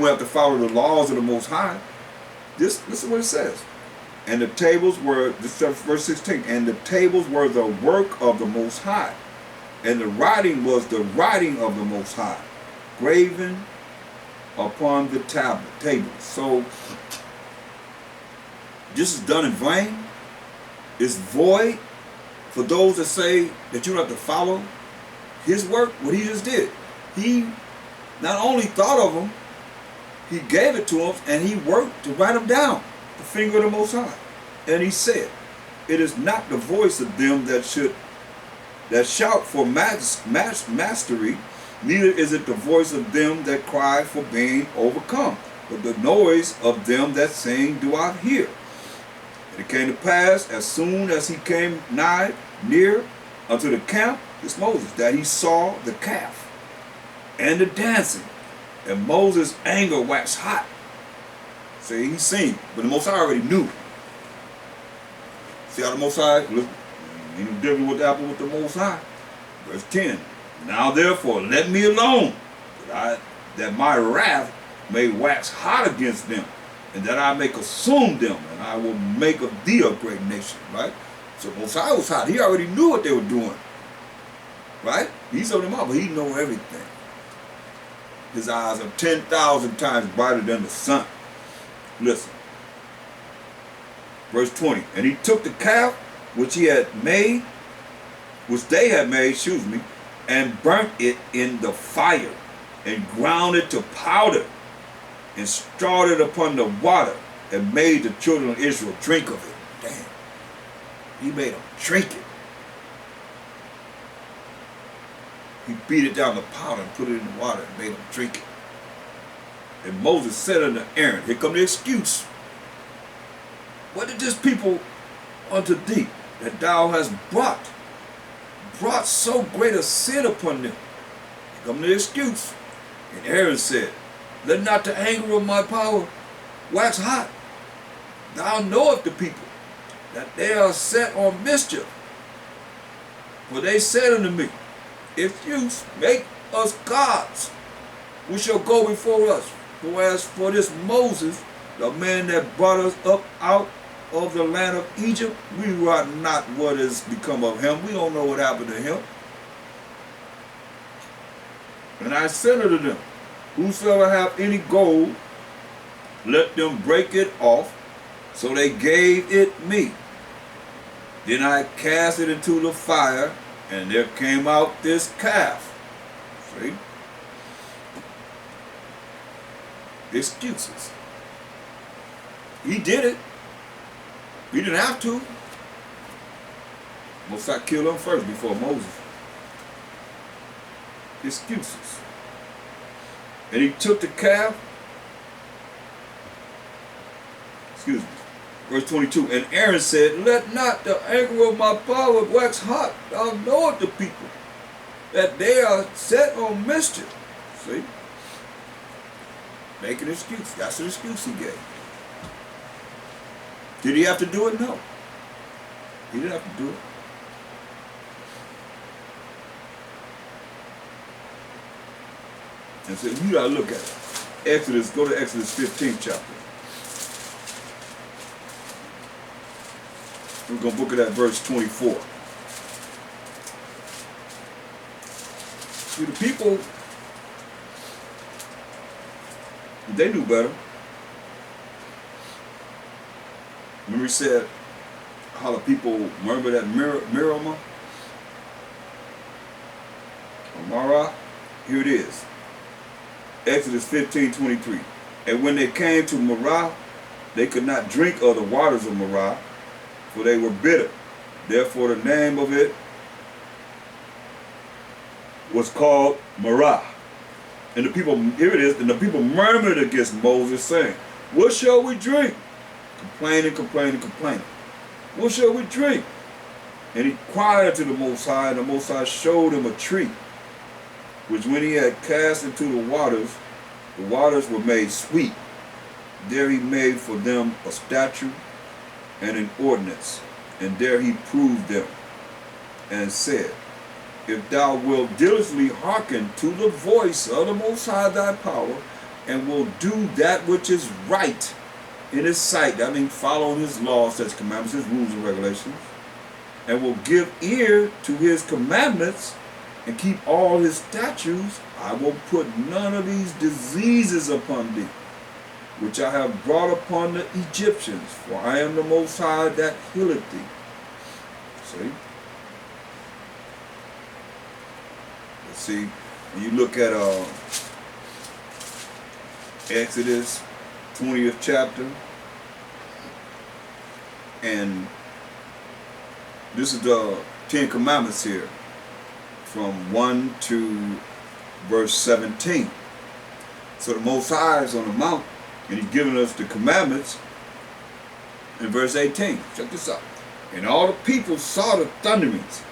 we have to follow the laws of the Most High. This is what it says. And the tables were, this is verse 16, and the tables were the work of the Most High, and the writing was the writing of the Most High, graven upon the tables. So this is done in vain. It's void for those that say that you don't have to follow his work, what he just did. He not only thought of them, he gave it to us, and he worked to write them down, the finger of the Most High. And he said, it is not the voice of them that shout for mastery, neither is it the voice of them that cry for being overcome, but the noise of them that sing do I hear. And it came to pass, as soon as he came near unto the camp, this Moses, that he saw the calf and the dancing, and Moses' anger waxed hot. See, he seen, but the Most High already knew. See how the Most High, look, ain't no different with the apple with the Most High. Verse 10, now therefore let me alone, that my wrath may wax hot against them, and that I may consume them, and I will make of thee a great nation, right? So Most High was hot. He already knew what they were doing, right? He saw them out, but he know everything. His eyes are 10,000 times brighter than the sun. Listen. Verse 20. And he took the calf which they had made, and burnt it in the fire, and ground it to powder, and strawed it upon the water, and made the children of Israel drink of it. Damn. He made them drink it. He beat it down to powder and put it in the water and made them drink it. And Moses said unto Aaron, here come the excuse. What did this people unto thee, that thou hast brought so great a sin upon them? Here come the excuse. And Aaron said, let not the anger of my power wax hot. Thou knowest the people, that they are set on mischief. For they said unto me, if you make us gods, we shall go before us. For as for this Moses, the man that brought us up out of the land of Egypt, we wot not what has become of him. We don't know what happened to him. And I said unto them, whosoever have any gold, let them break it off. So they gave it me. Then I cast it into the fire, and there came out this calf. See? Excuses. He did it. He didn't have to. Most I killed him first before Moses. Excuses. And he took the calf. Excuse me. Verse 22, and Aaron said, let not the anger of my power wax hot. Thou knowest the people, that they are set on mischief. See? Make an excuse. That's an excuse he gave. Did he have to do it? No. He didn't have to do it. And so you gotta look at it. Exodus, go to Exodus 15th chapter. We're going to look at that verse 24. See, the people, they knew better. Remember he said how the people murmured at Meribah? Marah? Here it is. Exodus 15:23. And when they came to Marah, they could not drink of the waters of Marah, for they were bitter. Therefore the name of it was called Marah. And the people, here it is, and the people murmured against Moses, saying, what shall we drink? Complaining. What shall we drink? And he cried to the Most High, and the Most High showed him a tree, which when he had cast into the waters were made sweet. There he made for them a statute and an ordinance, and there he proved them, and said, if thou wilt diligently hearken to the voice of the Most High thy power, and will do that which is right in his sight, that means following his laws, such commandments, his rules and regulations, and will give ear to his commandments and keep all his statutes, I will put none of these diseases upon thee, which I have brought upon the Egyptians, for I am the Most High that healeth thee. See? Let's see, when you look at Exodus 20th chapter, and this is the 10 Commandments here, from 1 to verse 17. So the Most High is on the mount, and he's giving us the commandments in verse 18. Check this out. And all the people saw the thunderings,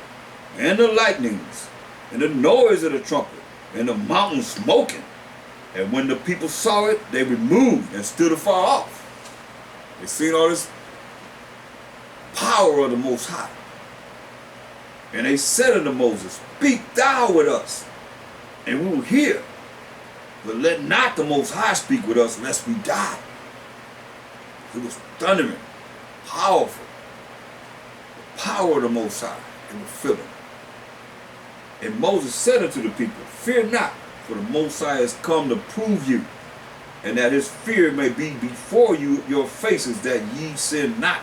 and the lightnings, and the noise of the trumpet, and the mountain smoking. And when the people saw it, they removed and stood afar off. They seen all this power of the Most High. And they said unto Moses, Speak thou with us, and we will hear. But let not the Most High speak with us, lest we die. It was thundering, powerful. The power of the Most High, and the feeling. And Moses said unto the people, Fear not, for the Most High has come to prove you, and that his fear may be before you, your faces, that ye sin not.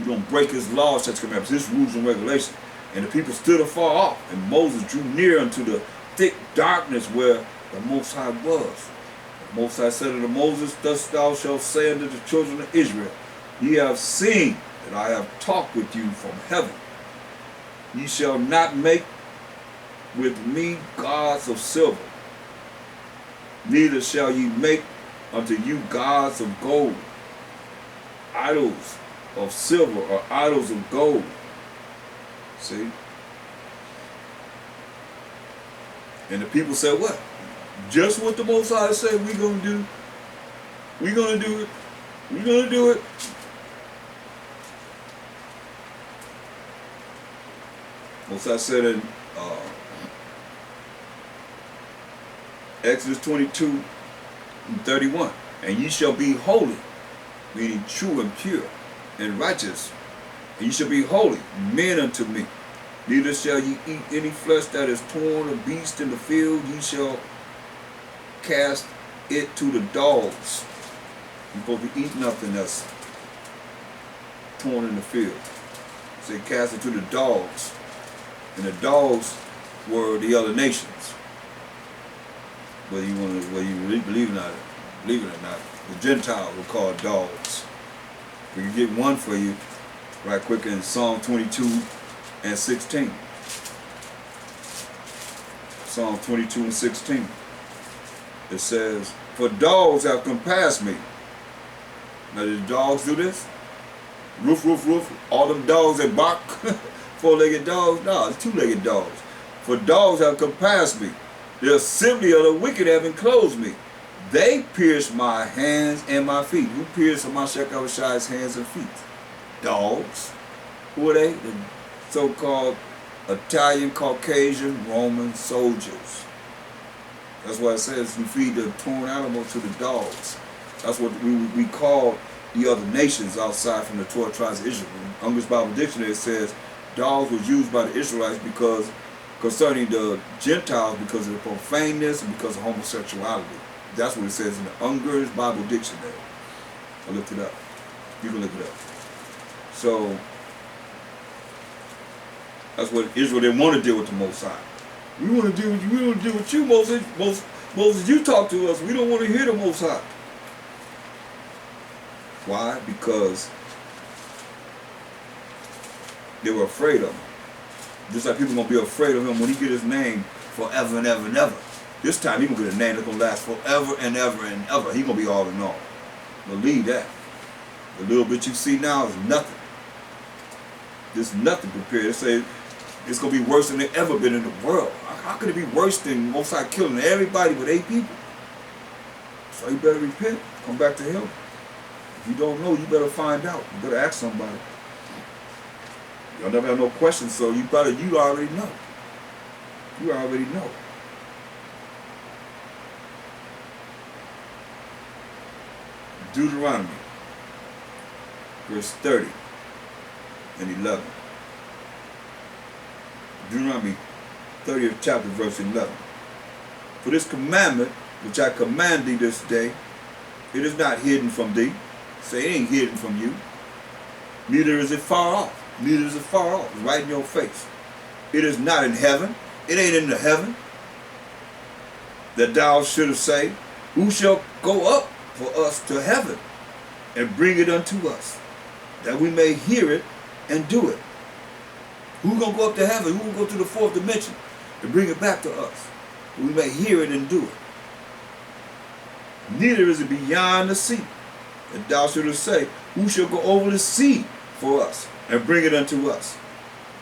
You don't break his laws, such commandments, his rules and regulations. And the people stood afar off, and Moses drew near unto the thick darkness where the Most High was. The Most High said unto Moses, Thus thou shalt say unto the children of Israel, Ye have seen that I have talked with you from heaven. Ye shall not make with me gods of silver, neither shall ye make unto you gods of gold, idols of silver or idols of gold. See? And the people said, what? Just what the Most High said we're going to do. We're going to do it. We're going to do it. Most High said in Exodus 22 and 31, and ye shall be holy, meaning true and pure and righteous. And ye shall be holy, men unto me. Neither shall ye eat any flesh that is torn of beast in the field. Ye shall cast it to the dogs. You're supposed to eat nothing that's torn in the field. So they cast it to the dogs. And the dogs were the other nations. Whether you believe it or not, the Gentiles were called dogs. We can get one for you right quick in Psalm 22 and 16. Psalm 22 and 16. It says, For dogs have compassed me. Now did the dogs do this? Roof, roof, roof. All them dogs that bark, four-legged dogs? No, it's two-legged dogs. For dogs have compassed me. The assembly of the wicked have enclosed me. They pierced my hands and my feet. Who pierced Hamashiach Yahushai's hands and feet? Dogs. Who are they? The so-called Italian, Caucasian, Roman soldiers. That's why it says you feed the torn animal to the dogs. That's what we call the other nations outside from the 12 tribes of Israel. In Unger's Bible Dictionary it says dogs was used by the Israelites because concerning the Gentiles because of the profaneness and because of homosexuality. That's what it says in the Unger's Bible Dictionary. I looked it up. You can look it up. So that's what Israel didn't want to deal with the Most High. We want to deal with you, Moses. Moses, you talk to us. We don't want to hear the Most High. Why? Because they were afraid of him. Just like people are going to be afraid of him when he get his name forever and ever and ever. This time he going to get a name that's going to last forever and ever and ever. He going to be all in all. Believe that. The little bit you see now is nothing. There's nothing compared. They say it's going to be worse than it ever been in the world. How could it be worse than Most High killing everybody with 8 people? So you better repent. Come back to him. If you don't know, you better find out. You better ask somebody. You'll never have no questions, so you already know. You already know. Deuteronomy, verse 30 and 11. Deuteronomy 30th chapter, verse 11. For this commandment, which I command thee this day, it is not hidden from thee. Say, it ain't hidden from you. Neither is it far off. Neither is it far off. It's right in your face. It is not in heaven. It ain't in the heaven. That thou shouldest say, who shall go up for us to heaven and bring it unto us, that we may hear it and do it? Who's going to go up to heaven? Who will go to the fourth dimension and bring it back to us, that we may hear it and do it? Neither is it beyond the sea, that thou shouldest say, who shall go over the sea for us and bring it unto us,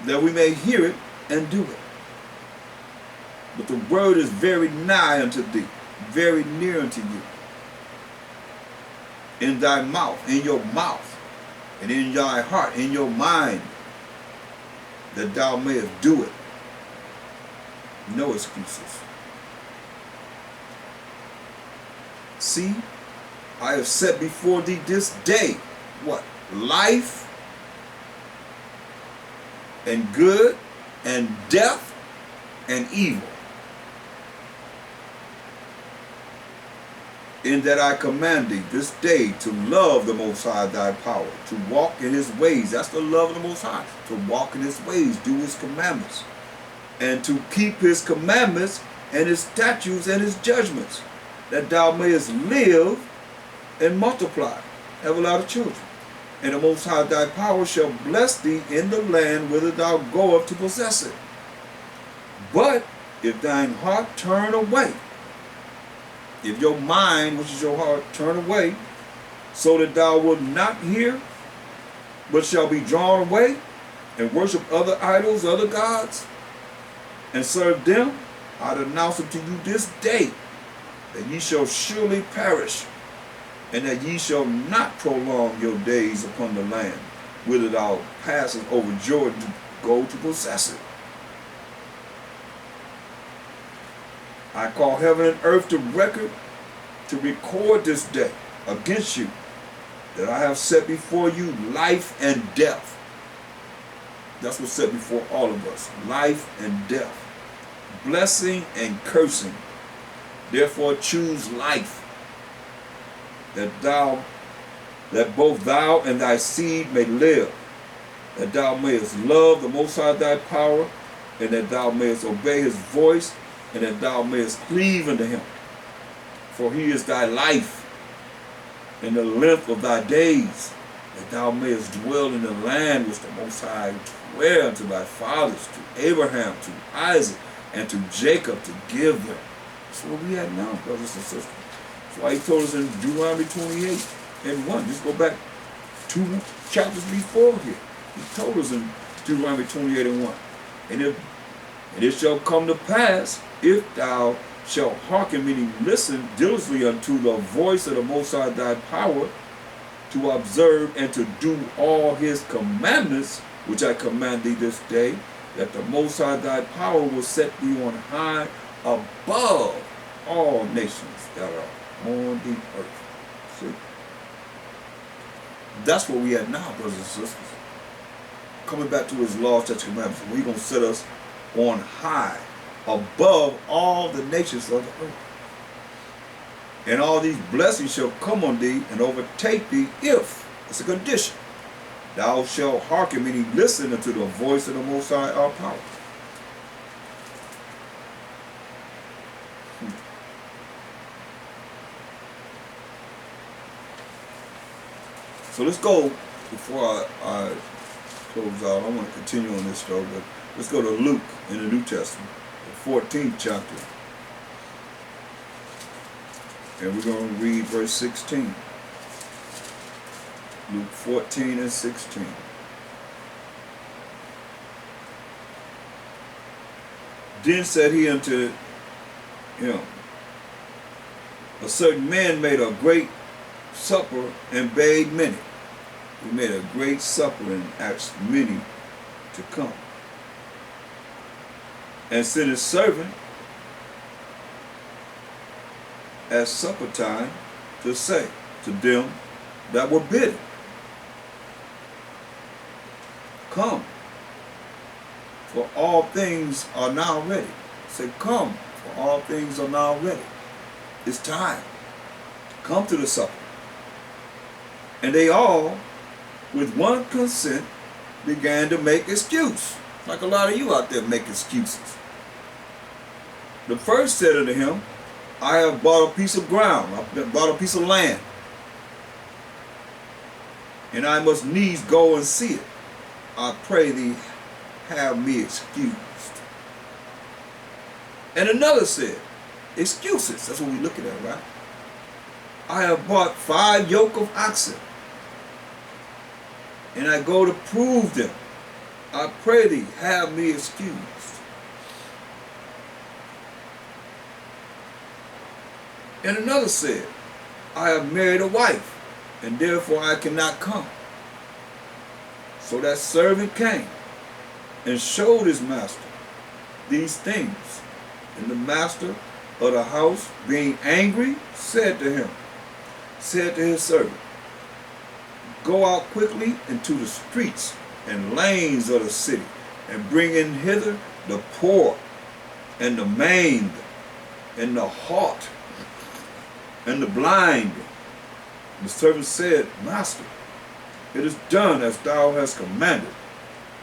that we may hear it and do it? But the word is very nigh unto thee, very near unto you, in thy mouth, in your mouth, and in thy heart, in your mind, that thou mayest do it. No excuses. See, I have set before thee this day, what? Life and good and death and evil. In that I command thee this day to love the Most High thy power, to walk in his ways. That's the love of the Most High. To walk in his ways, do his commandments, and to keep his commandments and his statutes and his judgments, that thou mayest live and multiply, have a lot of children. And the Most High thy power shall bless thee in the land whither thou goest to possess it. But if thine heart turn away, if your mind, which is your heart, turn away, so that thou wilt not hear, but shall be drawn away, and worship other idols, other gods, and serve them, I denounce unto you this day, that ye shall surely perish, and that ye shall not prolong your days upon the land, whither thou passest over Jordan to go to possess it. I call heaven and earth to record, to record this day against you, that I have set before you life and death. That's what's set before all of us, life and death, blessing and cursing. Therefore choose life, that both thou and thy seed may live, that thou mayest love the Most High thy power, and that thou mayest obey his voice, and that thou mayest cleave unto him. For he is thy life, and the length of thy days, that thou mayest dwell in the land which the Most High sware unto thy fathers, to Abraham, to Isaac, and to Jacob, to give them. That's what we have now, brothers and sisters. That's why he told us in Deuteronomy 28 and 1. Just go back 2 chapters before here. He told us in Deuteronomy 28 and 1. And it shall come to pass, if thou shalt hearken, meaning listen diligently unto the voice of the Most High thy power, to observe and to do all his commandments, which I command thee this day, that the Most High thy power will set thee on high above all nations that are on the earth. See? That's what we at now, brothers and sisters. Coming back to his laws, statutes, commandments. He's going to set us on high, above all the nations of the earth. And all these blessings shall come on thee and overtake thee if, it's a condition, thou shalt hearken, meaning listen unto the voice of the Most High our power. So let's go, before I close out, I want to continue on this though, but let's go to Luke in the New Testament, the 14th chapter. And we're going to read verse 16. Luke 14 and 16. Then said he unto him, a certain man made a great supper and bade many. He made a great supper and asked many to come. And sent his servant at supper time to say, to them that were bidden, come, for all things are now ready. Say, come, for all things are now ready. It's time. Come to the supper. And they all, with one consent, began to make excuse. Like a lot of you out there make excuses. The first said unto him, I have bought a piece of ground, I've bought a piece of land, and I must needs go and see it. I pray thee, have me excused. And another said, excuses, that's what we're looking at, right? I have bought 5 yoke of oxen, and I go to prove them. I pray thee, have me excused. And another said, I have married a wife, and therefore I cannot come. So that servant came and showed his master these things. And the master of the house, being angry, said to his servant, go out quickly into the streets and lanes of the city, and bring in hither the poor, and the maimed, and the halt, and the blind. The servant said, Master, it is done as thou hast commanded,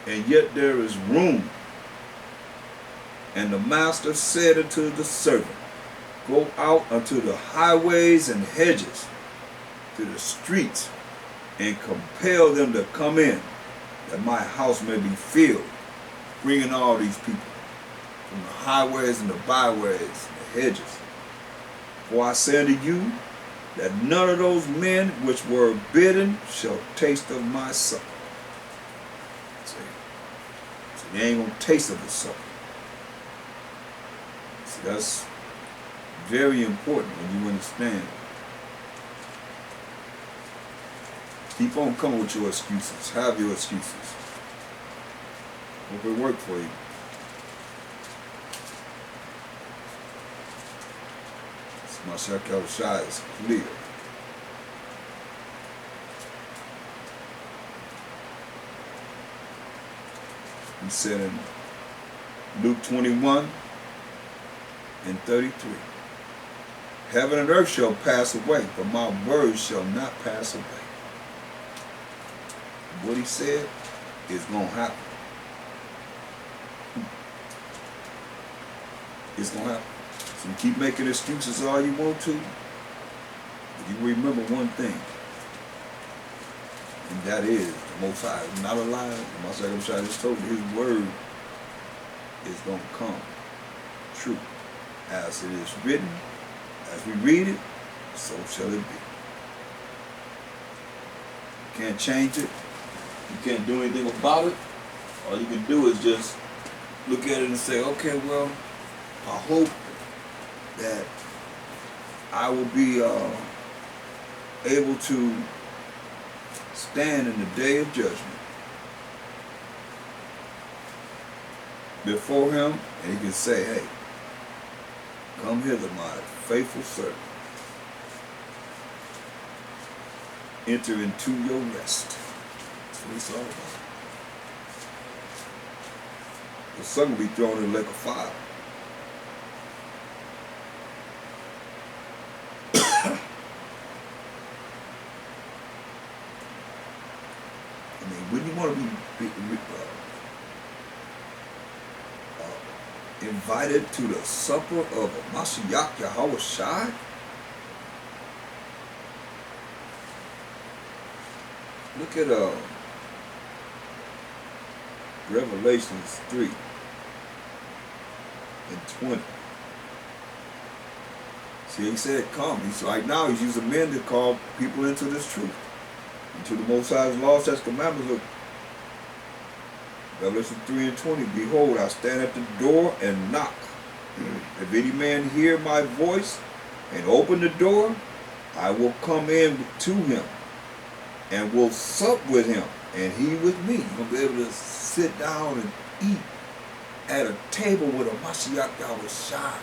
and yet there is room. And the master said unto the servant, go out unto the highways and hedges, to the streets, and compel them to come in, that my house may be filled, bringing all these people from the highways and the byways and the hedges. For I say unto you, that none of those men which were bidden shall taste of my supper. See, so you ain't gonna taste of the supper. See, that's very important when you understand. Keep on coming with your excuses. Have your excuses. Hope it worked for you. My shot is clear. He said in Luke 21 and 33, heaven and earth shall pass away, but my words shall not pass away. What he said is going to happen. It's going to happen. So you keep making excuses all you want to, but you remember one thing, and that is the Most High is not a liar. The Most High just told you his word is going to come true. As it is written, as we read it, so shall it be. You can't change it. You can't do anything about it. All you can do is just look at it and say, okay, well, I hope that I will be able to stand in the day of judgment before him, and he can say, hey, come hither, my faithful servant. Enter into your rest. That's what it's all about. The sun will be thrown in the lake of fire. Wouldn't you want to be invited to the supper of Mashiach Yahweh Shai? Look at Revelations 3 and 20. See, he said, come. Right now, he's using men to call people into this truth. To the Most High's law, such commandments. Look, Revelation 3 and 20. Behold, I stand at the door and knock. If any man hear my voice and open the door, I will come in to him and will sup with him and he with me. You're going to be able to sit down and eat at a table with a Mashiach Yahweh Shai.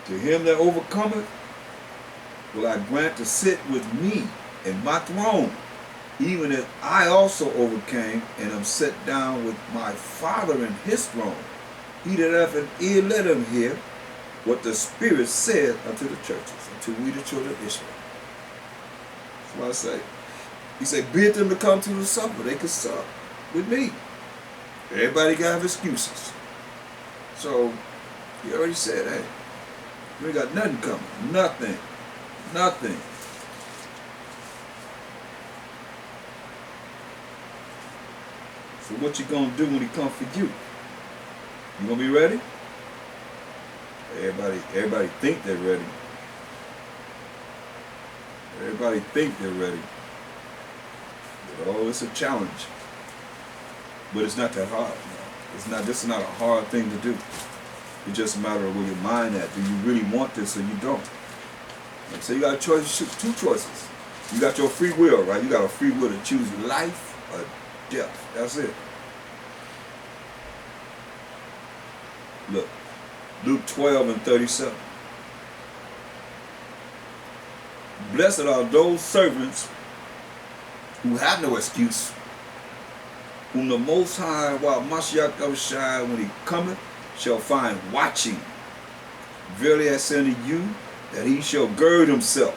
To him that overcometh will I grant to sit with me in my throne, even as I also overcame and am set down with my Father in his throne. He that hath an ear, let him hear what the Spirit said unto the churches, unto we the children of Israel. That's what I say. He said, bid them to come to the supper. They could sup with me. Everybody got to have excuses. So, he already said, hey, we ain't got nothing coming. Nothing. Nothing. So what you going to do when he comes for you? You going to be ready? Everybody think they're ready. Everybody think they're ready. But, oh, it's a challenge. But it's not that hard. This is not a hard thing to do. It's just a matter of where your mind at. Do you really want this or you don't? And so you got a choice, two choices. You got your free will, right? You got a free will to choose life or death. That's it. Look, Luke 12:37. Blessed are those servants who have no excuse, whom the Most High, while Mashiach Yahushua, when he cometh, shall find watching. Verily I say unto you, that he shall gird himself,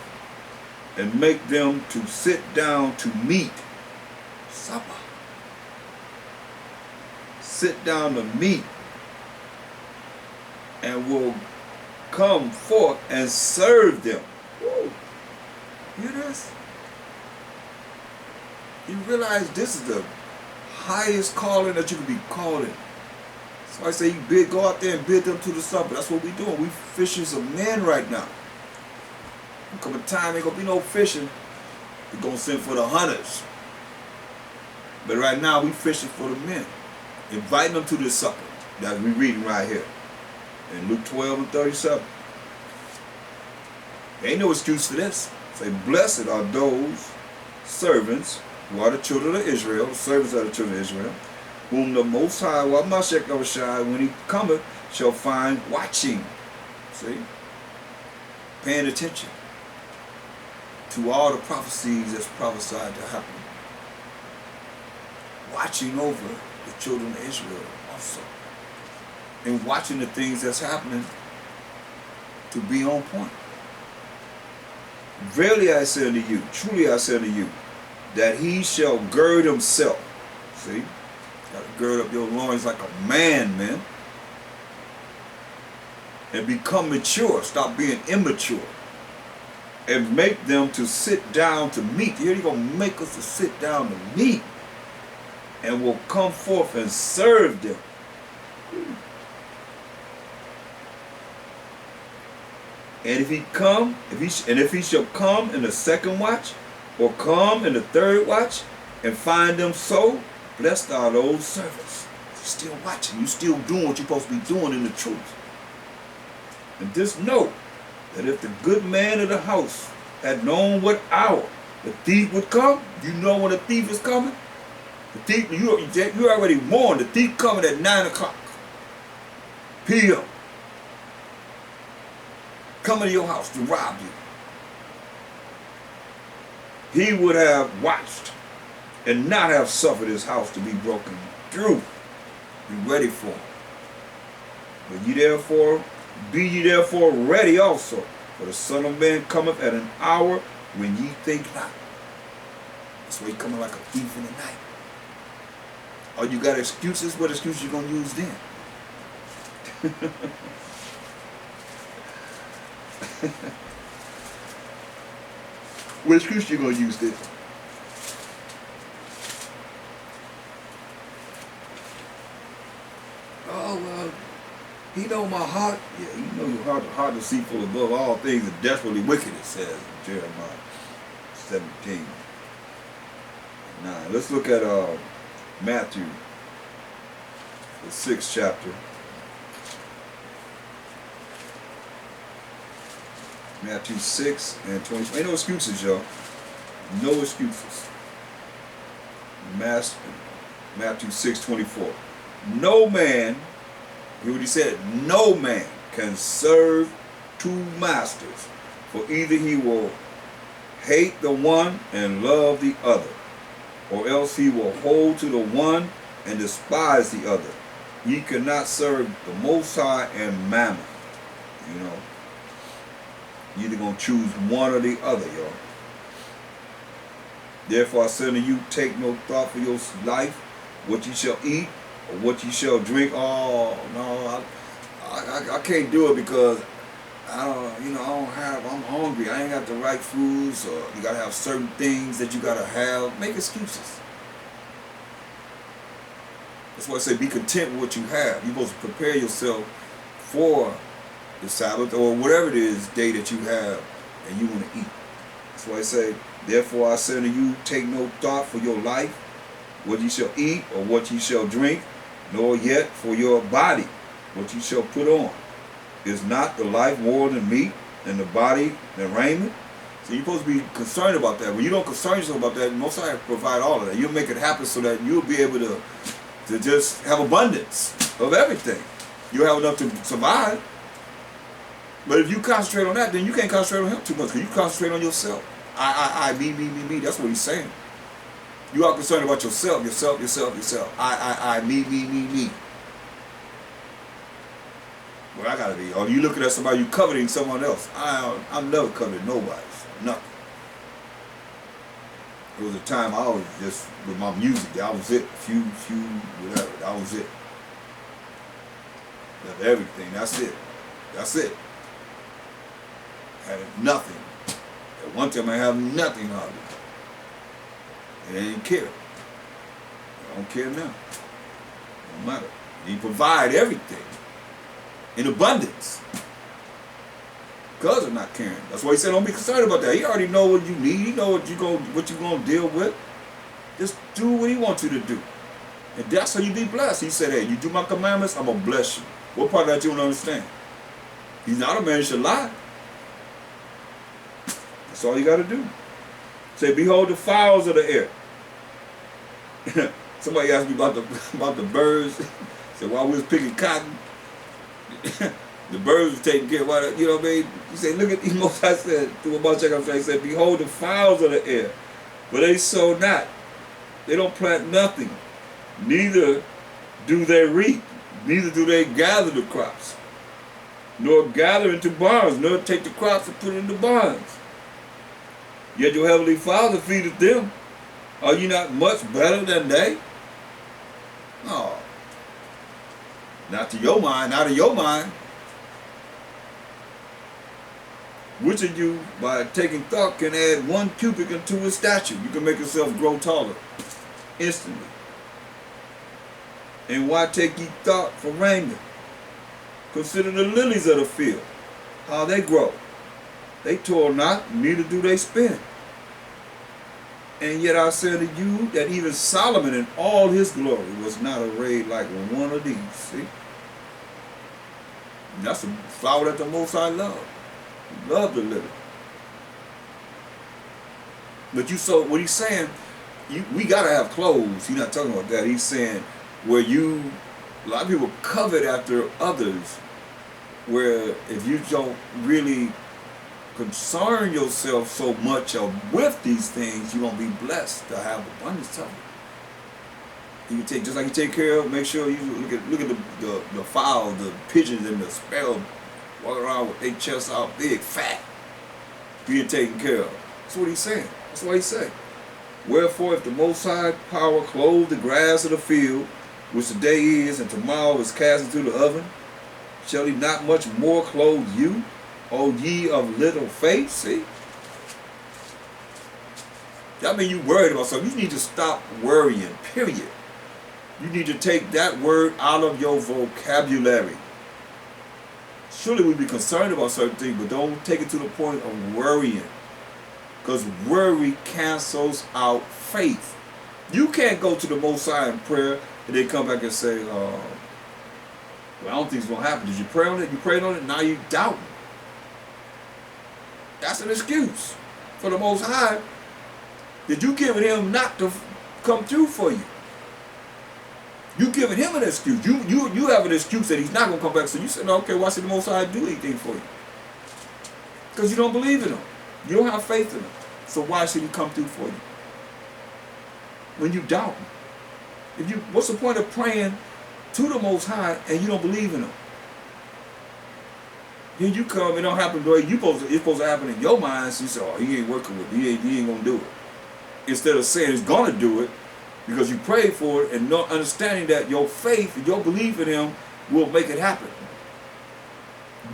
and make them to sit down to meat. Supper. Sit down to meat, and will come forth and serve them. Woo. Hear this? You realize this is the highest calling that you can be called in. So I say you go out there and bid them to the supper. That's what we're doing. We fishers of men right now. There come a time ain't gonna be no fishing. We're gonna send for the hunters. But right now we fishing for the men. Inviting them to this supper that we're reading right here. In Luke 12:37. There ain't no excuse for this. Say, blessed are those servants who are the children of Israel, the servants of the children of Israel, whom the Most High, while Mashiach Yahushua, when he cometh, shall find watching. See? Paying attention to all the prophecies that's prophesied to happen. Watching over the children of Israel also. And watching the things that's happening to be on point. Verily I say unto you, truly I say unto you, that he shall gird himself. See? Got to gird up your loins like a man, man. And become mature. Stop being immature. And make them to sit down to meat. Here he's going to make us to sit down to meat. And will come forth and serve them. And if he shall come in the second watch, or come in the third watch, and find them so, blessed are those servants. You're still watching. You're still doing what you're supposed to be doing in the truth. And just know that if the good man of the house had known what hour the thief would come, you know when the thief is coming? The thief, you already warned, the thief coming at 9 o'clock p.m. Coming to your house to rob you. He would have watched and not have suffered his house to be broken through. Be ready for him. But be ye therefore ready also, for the Son of Man cometh at an hour when ye think not. That's why he coming like a thief in the night. Oh, you got excuses? What excuse you gonna use then? What excuse you gonna use then? Oh well, he know my heart. Yeah, you know your heart deceitful above all things and desperately wicked, it says in Jeremiah 17. Now let's look at Matthew, the 6th chapter. Matthew 6:20. Ain't no excuses, y'all. No excuses. Matthew 6:24. No man, hear what he said, no man can serve two masters. For either he will hate the one and love the other, or else he will hold to the one and despise the other. Ye cannot serve the Most High and Mammon. You know, you're either going to choose one or the other, y'all. Therefore I say unto you, take no thought for your life, what ye shall eat, or what ye shall drink. Oh, no, I can't do it because I'm hungry. I ain't got the right foods, or you got to have certain things that you got to have. Make excuses. That's why I say be content with what you have. You're supposed to prepare yourself for the Sabbath or whatever it is day that you have and you want to eat. That's why I say, therefore I say unto you, take no thought for your life, what ye shall eat or what ye shall drink, nor yet for your body, what ye shall put on. Is not the life more than meat, and the body than raiment? So you're supposed to be concerned about that. When you don't concern yourself about that, Most High provide all of that. You'll make it happen so that you'll be able to just have abundance of everything. You'll have enough to survive. But if you concentrate on that, then you can't concentrate on him too much, because you concentrate on yourself. Me. That's what he's saying. You are concerned about yourself. I, me. Well, I gotta be. Or you looking at somebody, you coveting someone else. I'm never coveting nobody. Nothing. There was a time I was just with my music. That was it. Few, whatever. That was it. Left everything. That's it. Had nothing. At one time I had nothing of it. And I didn't care. I don't care now. No matter. He provide everything in abundance. Because of not caring. That's why he said don't be concerned about that. He already know what you need. He know what you're gonna deal with. Just do what he wants you to do. And that's how you be blessed. He said, hey, you do my commandments, I'm gonna bless you. What part of that you don't understand? He's not a man who should lie. That's all you gotta do. Say, behold the fowls of the air. Somebody asked me about the birds. Said while we was picking cotton, the birds were taking care of what, you know what I mean? He said, look at these most, I said, through a bunch of he said, behold the fowls of the air, but they sow not. They don't plant nothing. Neither do they reap. Neither do they gather the crops. Nor gather into barns, nor take the crops and put it into barns. Yet your heavenly Father feedeth them. Are you not much better than they? No. Not to your mind, not of your mind. Which of you, by taking thought, can add 1 cubit into his stature? You can make yourself grow taller instantly. And why take ye thought for raiment? Consider the lilies of the field, how they grow. They toil not, neither do they spin. And yet I say to you that even Solomon in all his glory was not arrayed like one of these. See? And that's a flower that the Most High loved. He loved the lily. But what he's saying, we gotta have clothes. He's not talking about that. He's saying where a lot of people covet after others, where if you don't really concern yourself so much with these things, you're gonna be blessed to have abundance of it. You take, just like you take care of, make sure you look at the fowl, the pigeons and the sparrow walking around with their chests out big, fat, being taken care of. That's what he's saying. That's what he's saying. Wherefore, if the Most High power clothe the grass of the field, which today is and tomorrow is cast into the oven, shall he not much more clothe you, O ye of little faith? See? That means you worried about something. You need to stop worrying, period. You need to take that word out of your vocabulary. Surely we be concerned about certain things, but don't take it to the point of worrying. Because worry cancels out faith. You can't go to the Most High in prayer and then come back and say, well, I don't think it's going to happen. Did you pray on it? You prayed on it? Now you doubting. That's an excuse for the Most High that you giving him not to come through for you. You giving him an excuse. You have an excuse that he's not going to come back. So you said, okay, why should the Most High do anything for you? Because you don't believe in him. You don't have faith in him. So why should he come through for you? When you doubt him. What's the point of praying to the Most High and you don't believe in him? Then you come, it don't happen the way it's supposed to happen in your mind. So you say, oh, he ain't working with it. He ain't going to do it. Instead of saying he's going to do it because you prayed for it and not understanding that your faith and your belief in him will make it happen.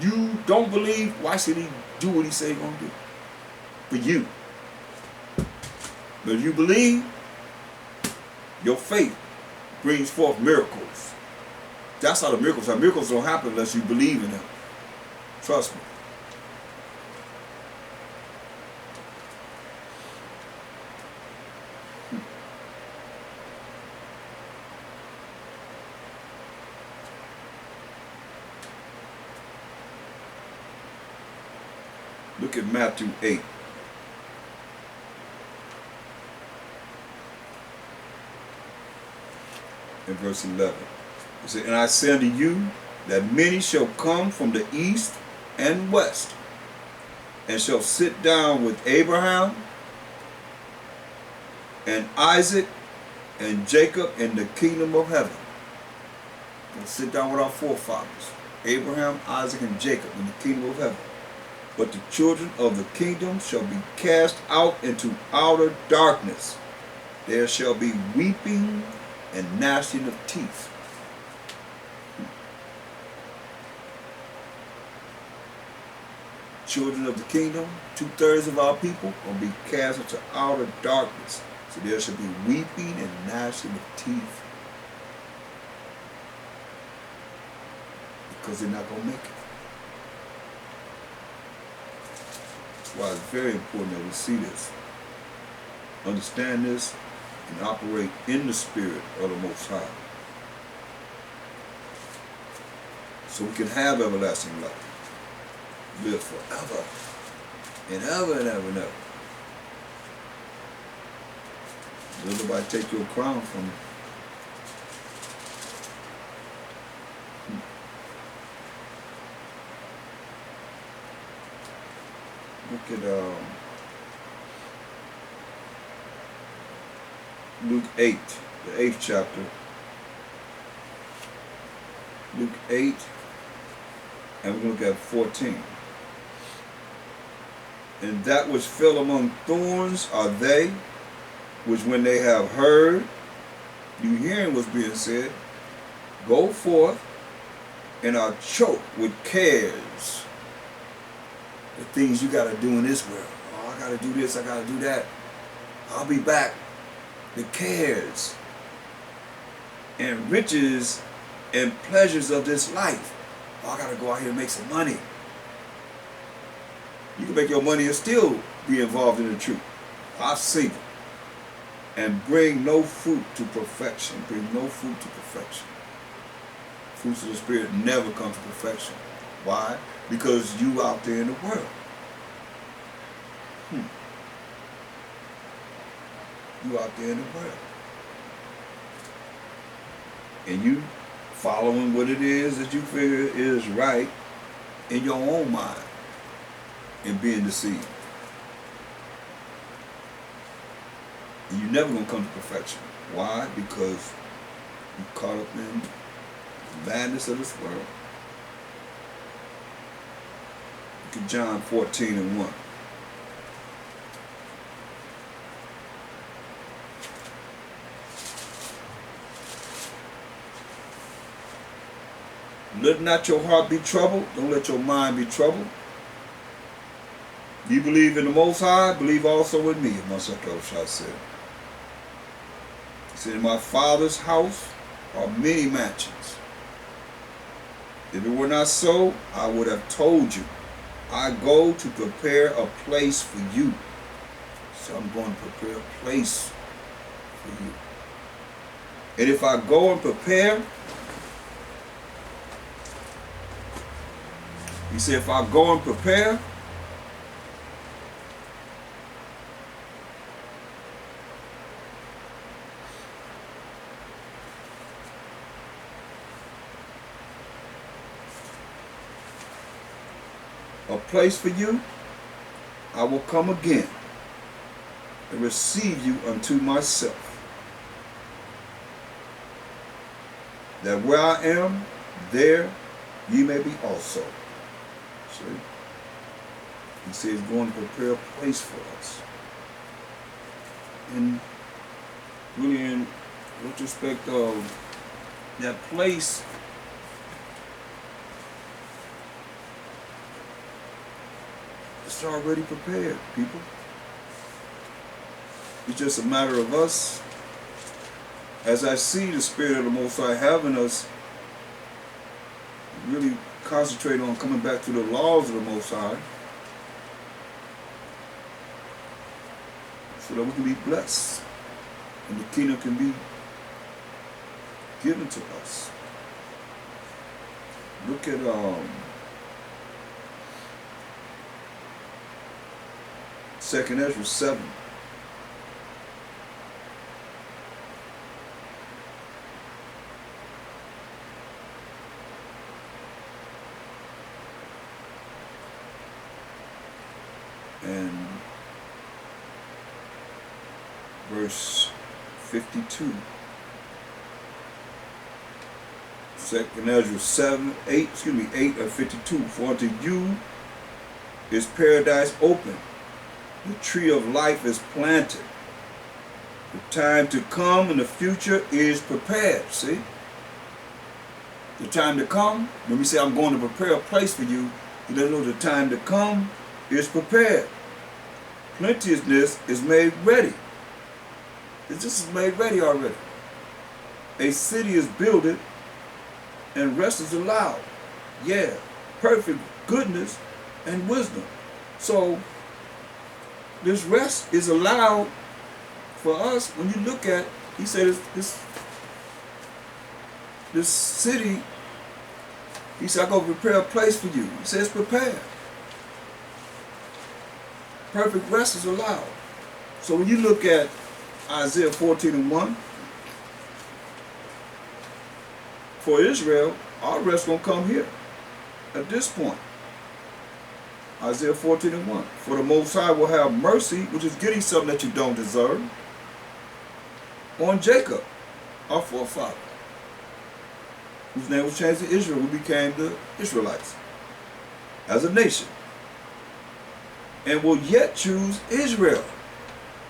You don't believe, why should he do what he said he's going to do? For you. But if you believe, your faith brings forth miracles. That's how the miracles are. Miracles don't happen unless you believe in him. Trust me. Look at Matthew 8. In verse 11. It says, and I say unto you that many shall come from the east and west, and shall sit down with Abraham and Isaac and Jacob in the kingdom of heaven. They'll sit down with our forefathers, Abraham, Isaac, and Jacob in the kingdom of heaven. But the children of the kingdom shall be cast out into outer darkness. There shall be weeping and gnashing of teeth. Children of the kingdom, 2/3 of our people, will be cast into outer darkness. So there shall be weeping and gnashing of teeth. Because they're not going to make it. That's why it's very important that we see this, understand this, and operate in the spirit of the Most High. So we can have everlasting life. Live forever and ever and ever and ever. Let nobody take your crown from you. Look at Luke 8, the 8th chapter. Luke 8, and we're going to look at 14. And that which fell among thorns are they, which when they have heard, you hearing what's being said, go forth and are choked with cares. The things you got to do in this world. Oh, I got to do this, I got to do that. I'll be back. The cares and riches and pleasures of this life. Oh, I got to go out here and make some money. You can make your money and still be involved in the truth. I've seen it. And bring no fruit to perfection. Bring no fruit to perfection. Fruits of the Spirit never come to perfection. Why? Because you out there in the world. You out there in the world. And you following what it is that you figure is right in your own mind. And being deceived. And you're never going to come to perfection. Why? Because you're caught up in the madness of this world. Look at John 14 and 1. Let not your heart be troubled. Don't let your mind be troubled. You believe in the Most High, believe also in me, Masakosha said. He said, in my Father's house are many mansions. If it were not so, I would have told you. I go to prepare a place for you. So I'm going to prepare a place for you. And if I go and prepare, he said, if I go and prepare, a place for you, I will come again and receive you unto myself, that where I am, there ye may be also. See? He says he's going to prepare a place for us. And really in retrospect of that place, it's already prepared, people. It's just a matter of us, as I see the Spirit of the Most High having us really concentrate on coming back to the laws of the Most High, so that we can be blessed and the kingdom can be given to us. Look at 2nd Ezra 7. And verse 52. 2nd Ezra 8 of 52. For unto you is paradise open, the tree of life is planted, the time to come and the future is prepared. See? The time to come, when we say I'm going to prepare a place for you, you don't know the time to come is prepared. Plenteousness is made ready. This is made ready already. A city is builded and rest is allowed. Yeah, perfect goodness and wisdom. So this rest is allowed for us. When you look at, he said this city, he said, I'm going to prepare a place for you. He says prepare. Perfect rest is allowed. So when you look at Isaiah 14:1, for Israel, our rest going to come here at this point. Isaiah 14:1. For the Most High will have mercy, which is getting something that you don't deserve, on Jacob, our forefather, whose name was changed to Israel. We became the Israelites as a nation. And will yet choose Israel.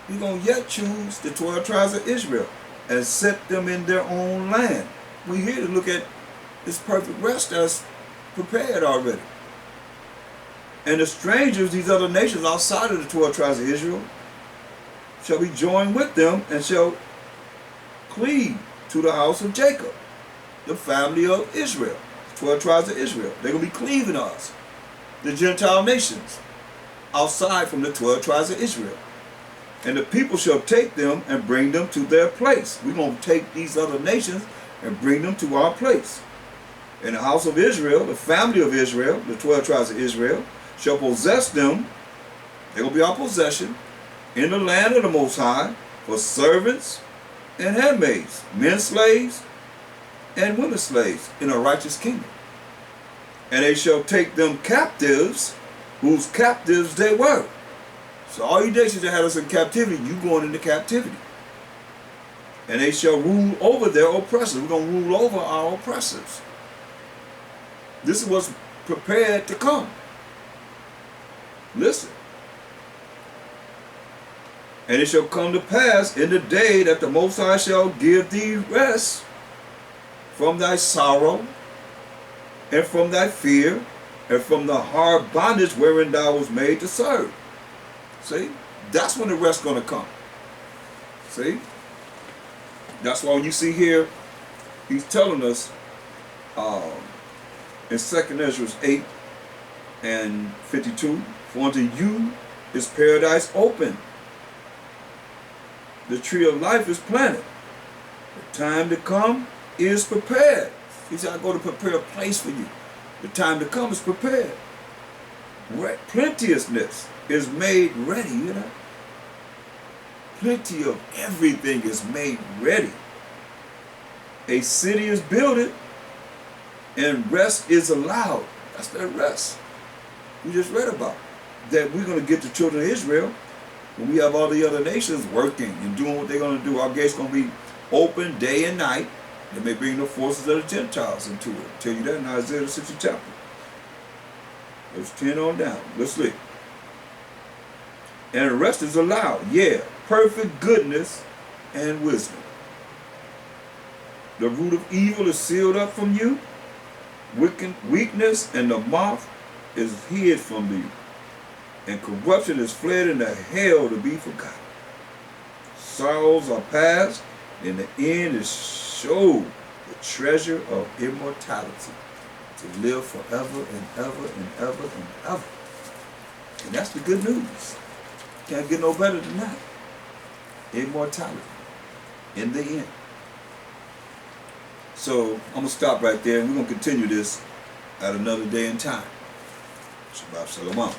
We're going to yet choose the 12 tribes of Israel and set them in their own land. We're here to look at this perfect rest that's prepared already. And the strangers, these other nations outside of the 12 tribes of Israel, shall be joined with them and shall cleave to the house of Jacob, the family of Israel, 12 tribes of Israel. They're going to be cleaving to us, the Gentile nations, outside from the 12 tribes of Israel. And the people shall take them and bring them to their place. We're going to take these other nations and bring them to our place. And the house of Israel, the family of Israel, the 12 tribes of Israel, shall possess them. They will be our possession in the land of the Most High for servants and handmaids, men slaves and women slaves in a righteous kingdom. And they shall take them captives, whose captives they were. So all you nations that had us in captivity, you going into captivity. And they shall rule over their oppressors. We're going to rule over our oppressors. This is what's prepared to come. Listen. And it shall come to pass in the day that the Most High shall give thee rest from thy sorrow and from thy fear and from the hard bondage wherein thou was made to serve. See? That's when the rest going to come. See? That's why when you see here, he's telling us in 2nd Ezra 8 and 52, for unto you is paradise open. The tree of life is planted. The time to come is prepared. He said, I go to prepare a place for you. The time to come is prepared. Plenteousness is made ready, you know. Plenty of everything is made ready. A city is built and rest is allowed. That's that rest we just read about. that we're going to get the children of Israel when we have all the other nations working and doing what they're going to do. Our gates going to be open day and night. They may bring the forces of the Gentiles into it. I'll tell you that in Isaiah the 60th chapter. Verse 10 on down. Let's look. And the rest is allowed. Yeah, perfect goodness and wisdom. The root of evil is sealed up from you. Weakness and the mouth is hid from you. And corruption is fled into hell to be forgotten. Sorrows are past, and the end is showed the treasure of immortality, to live forever and ever and ever and ever. And that's the good news. Can't get no better than that. Immortality in the end. So I'm going to stop right there, and we're going to continue this at another day and time. Shabbat Shalom.